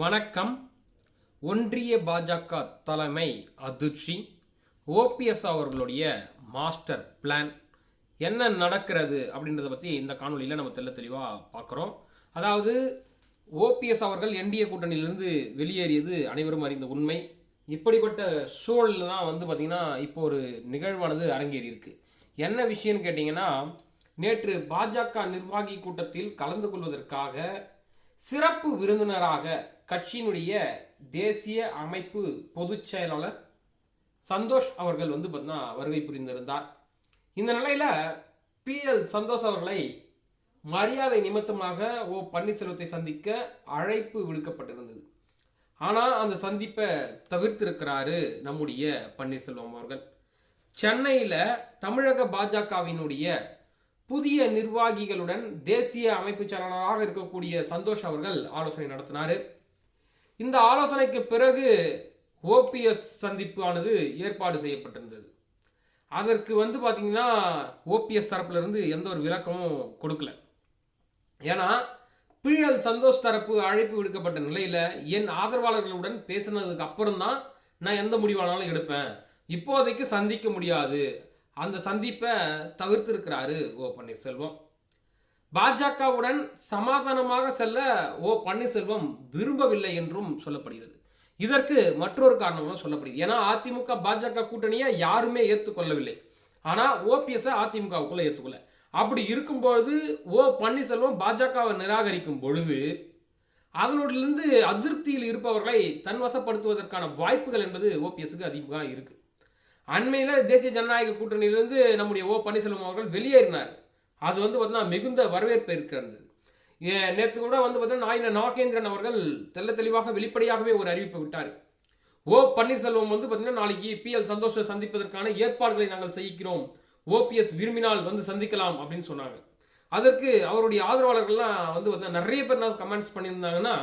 வணக்கம். ஒன்றிய பாஜக தலைமை அதிர்ச்சி. ஓபிஎஸ் அவர்களுடைய மாஸ்டர் பிளான் என்ன நடக்கிறது அப்படின்றத பற்றி இந்த காணொலியில் நம்ம தெளிவாக பார்க்குறோம். அதாவது ஓபிஎஸ் அவர்கள் என்டிஏ கூட்டணியிலிருந்து வெளியேறியது அனைவரும் அறிந்த உண்மை. இப்படிப்பட்ட சூழலில் தான் பார்த்திங்கன்னா இப்போ ஒரு நிகழ்வானது அரங்கேறி இருக்கு. என்ன விஷயம்னு கேட்டிங்கன்னா, நேற்று பாஜக நிர்வாகி கூட்டத்தில் கலந்து கொள்வதற்காக சிறப்பு விருந்தினராக கட்சியினுடைய தேசிய அமைப்பு பொதுச் செயலாளர் சந்தோஷ் அவர்கள் பார்த்தீங்கன்னா வருகை புரிந்திருந்தார். இந்த நிலையில் PL சந்தோஷ் அவர்களை மரியாதை நிமித்தமாக பன்னீர்செல்வத்தை சந்திக்க அழைப்பு விடுக்கப்பட்டிருந்தது. ஆனால் அந்த சந்திப்பை தவிர்த்திருக்கிறாரு நம்முடைய பன்னீர்செல்வம் அவர்கள். சென்னையில் தமிழக பாஜகவினுடைய புதிய நிர்வாகிகளுடன் தேசிய அமைப்பு செயலாளராக இருக்கக்கூடிய சந்தோஷ் அவர்கள் ஆலோசனை நடத்தினார். இந்த ஆலோசனைக்கு பிறகு OPS சந்திப்பானது ஏற்பாடு செய்யப்பட்டிருந்தது. அதற்கு பார்த்தீங்கன்னா OPS தரப்பிலிருந்து எந்த ஒரு விளக்கமும் கொடுக்கல. ஏன்னா PL சந்தோஷ் தரப்பு அழைப்பு விடுக்கப்பட்ட நிலையில் என் ஆதரவாளர்களுடன் பேசினதுக்கு அப்புறம் தான் நான் எந்த முடிவானாலும் எடுப்பேன், இப்போதைக்கு சந்திக்க முடியாது, அந்த சந்திப்பை தவிர்த்திருக்கிறாரு பன்னீர்செல்வம். பாஜகவுடன் சமாதானமாக செல்ல பன்னீர்செல்வம் விரும்பவில்லை என்றும் சொல்லப்படுகிறது. இதற்கு மற்றொரு காரணமும் சொல்லப்படுகிறது. ஏன்னா அதிமுக பாஜக கூட்டணியை யாருமே ஏற்றுக்கொள்ளவில்லை. ஆனால் OPS அதிமுகவுக்குள்ள ஏற்றுக்கொள்ள. அப்படி இருக்கும்பொழுது பன்னீர்செல்வம் பாஜகவை நிராகரிக்கும் பொழுது அதனோடிலிருந்து அதிருப்தியில் இருப்பவர்களை தன்வசப்படுத்துவதற்கான வாய்ப்புகள் என்பது OPSக்கு அதிகமாக இருக்கு. அண்மையில் தேசிய ஜனநாயக கூட்டணியிலிருந்து நம்முடைய பன்னீர்செல்வம் அவர்கள் வெளியேறினார். அது பார்த்தீங்கன்னா மிகுந்த வரவேற்பு இருக்கிறது. நேற்று கூட பார்த்தீங்கன்னா நாகேந்திரன் அவர்கள் தெளிவாக வெளிப்படையாகவே ஒரு அறிவிப்பை விட்டார். பன்னீர்செல்வம் பார்த்தீங்கன்னா நாளைக்கு PL சந்தோஷை சந்திப்பதற்கான ஏற்பாடுகளை நாங்கள் செய்கிறோம், OPS விரும்பினால் சந்திக்கலாம் அப்படின்னு சொன்னாங்க. அதற்கு அவருடைய ஆதரவாளர்கள்லாம் பார்த்தீங்கன்னா நிறைய பேர் கமெண்ட்ஸ் பண்ணியிருந்தாங்கன்னா,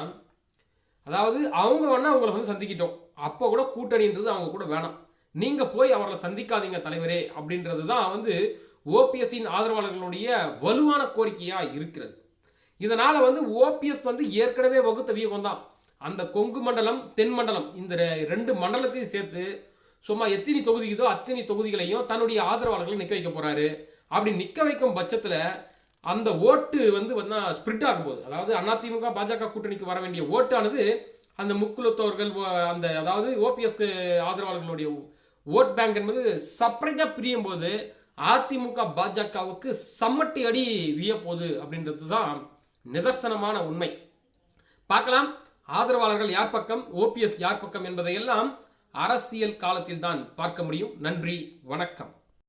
அதாவது அவங்க வேணா அவங்களை சந்திக்கிட்டோம், அப்போ கூட கூட்டணின்றது அவங்க கூட வேணாம், நீங்க போய் அவர்களை சந்திக்காதீங்க தலைவரே அப்படின்றது தான் OPSின் ஆதரவாளர்களுடைய வலுவான கோரிக்கையா இருக்கிறது. இதனால OPS ஏற்கனவே வகுத்த வியூகம் தான். அந்த கொங்கு மண்டலம் தென் மண்டலம் இந்த ரெண்டு மண்டலத்தையும் சேர்த்து சும்மா எத்தனை தொகுதிக்குதோ அத்தனை தொகுதிகளையும் தன்னுடைய ஆதரவாளர்களை நிற்க வைக்க போறாரு. அப்படி நிற்க வைக்கும் பட்சத்தில் அந்த ஓட்டு பார்த்தீங்கன்னா ஸ்பிரிட் ஆகும் போது, அதாவது அதிமுக பாஜக கூட்டணிக்கு வர வேண்டிய ஓட்டானது அந்த முக்குலத்தவர்கள் அந்த அதாவது OPS ஆதரவாளர்களுடைய ஓட் பேங்க் என்பது செப்பரேட்டா பிரியும் போது அதிமுக பாஜகவுக்கு சம்மட்டி அடி வியப்போகுது அப்படின்றது தான் நிதர்சனமான உண்மை. பார்க்கலாம் ஆதரவாளர்கள் யார் பக்கம், OPS யார் பக்கம் என்பதையெல்லாம் அரசியல் காலத்தில் தான் பார்க்க முடியும். நன்றி, வணக்கம்.